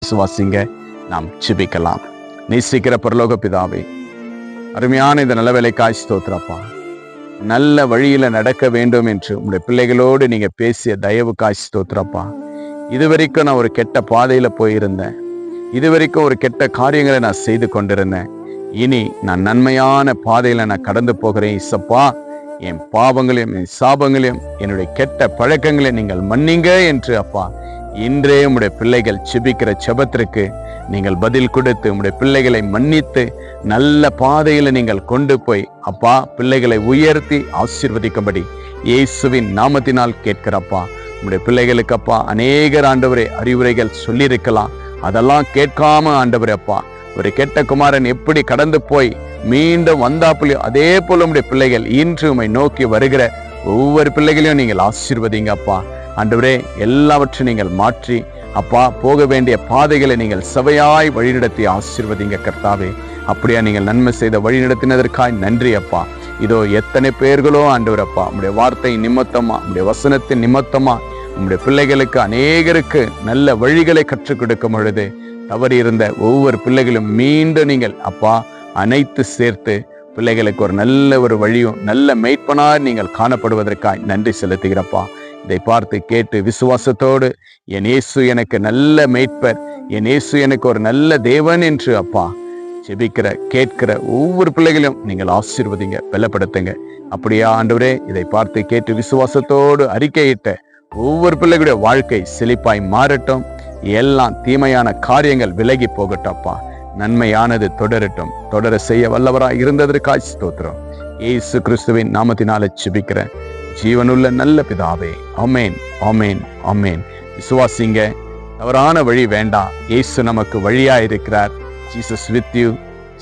விசுவாசிங்க. நாம் ஜெபிக்கலாம். நேசிக்கிற பரலோக பிதாவே, அருமையான இந்த நல்ல வேலைக்காய் ஸ்தோத்திரப்பா. நல்ல வழியில நடக்க வேண்டும் என்று உங்களுடைய பிள்ளைகளோடு நீங்க பேசிய தயவுக்காய் ஸ்தோத்திரப்பா. இதுவரைக்கும் நான் ஒரு கெட்ட பாதையில போயிருந்தேன். இதுவரைக்கும் ஒரு கெட்ட காரியங்களை நான் செய்து கொண்டிருந்தேன். இனி நான் நன்மையான பாதையில நான் கடந்து போகிறேன். இசப்பா, என் பாவங்களையும் என் சாபங்களையும் என்னுடைய கெட்ட பழக்கங்களை நீங்கள் மன்னிங்க என்று அப்பா இன்றே உம்முடைய பிள்ளைகள் செபிக்கிற செபத்திற்கு நீங்கள் பதில் கொடுத்து உம்முடைய பிள்ளைகளை மன்னித்து நல்ல பாதையில நீங்கள் கொண்டு போய் அப்பா பிள்ளைகளை உயர்த்தி ஆசீர்வதிக்கும்படி இயேசுவின் நாமத்தினால் கேட்கிறப்பா. உம்முடைய பிள்ளைகளுக்கு அப்பா அநேகர் ஆண்டவரே அறிவுரைகள் சொல்லியிருக்கலாம். அதெல்லாம் கேட்காம ஆண்டவரே அப்பா ஒரு கெட்ட குமாரன் எப்படி கடந்து போய் மீண்டும் வந்தாப்புலையும் அதே போல உம்முடைய பிள்ளைகள் இன்று உம்மை நோக்கி வருகிற ஒவ்வொரு பிள்ளைகளையும் நீங்கள் ஆசீர்வதிங்க அப்பா. ஆண்டவரே, எல்லாவற்றையும் நீங்கள் மாற்றி அப்பா போக வேண்டிய பாதைகளை நீங்கள் சபையாய் வழிநடத்தி ஆசீர்வதிங்க கர்த்தாவே. அப்படியா நீங்கள் நன்மை செய்த வழிநடத்தினதற்காய் நன்றி அப்பா. இதோ எத்தனை பேர்களோ ஆண்டவர் அப்பா உம்முடைய வார்த்தை நிமித்தமா உம்முடைய வசனத்தின் நிமித்தமா உம்முடைய பிள்ளைகளுக்கு அநேகருக்கு நல்ல வழிகளை கற்றுக் கொடுக்கும் பொழுது தவறி இருந்த ஒவ்வொரு பிள்ளைகளும் மீண்டும் நீங்கள் அப்பா அனைத்து சேர்த்து பிள்ளைகளுக்கு ஒரு நல்ல ஒரு வழியும் நல்ல மேய்ப்பனாய் நீங்கள் காணப்படுவதற்காய் நன்றி செலுத்துகிறப்பா. இதை பார்த்து கேட்டு விசுவாசத்தோடு என் இயேசு எனக்கு நல்ல மேய்ப்பர், என் இயேசு எனக்கு ஒரு நல்ல தேவன் என்று அப்பா ஜெபிக்கிற கேட்கிற ஒவ்வொரு பிள்ளைகளையும் நீங்கள் ஆசீர்வதிங்க, பலப்படுத்துங்க. அப்படியா ஆண்டவரே, இதை பார்த்து கேட்டு விசுவாசத்தோடு அறிக்கையிட்ட ஒவ்வொரு பிள்ளைகளுடைய வாழ்க்கை செழிப்பாய் மாறட்டும். எல்லாம் தீமையான காரியங்கள் விலகி போகட்டப்பா. நன்மையானது தொடரட்டும். தொடர செய்ய வல்லவராய் இருந்ததற்காய் ஸ்தோத்திரம். இயேசு கிறிஸ்துவின் நாமத்தினால ஜெபிக்கிற ஜீவனுள்ள நல்ல பிதாவே, ஆமென், ஆமென், ஆமென். விசுவாசிங்க. தவறான வழி வேண்டாம். இயேசு நமக்கு வழியா இருக்கிறார். Jesus with you.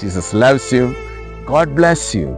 Jesus loves you. God bless you.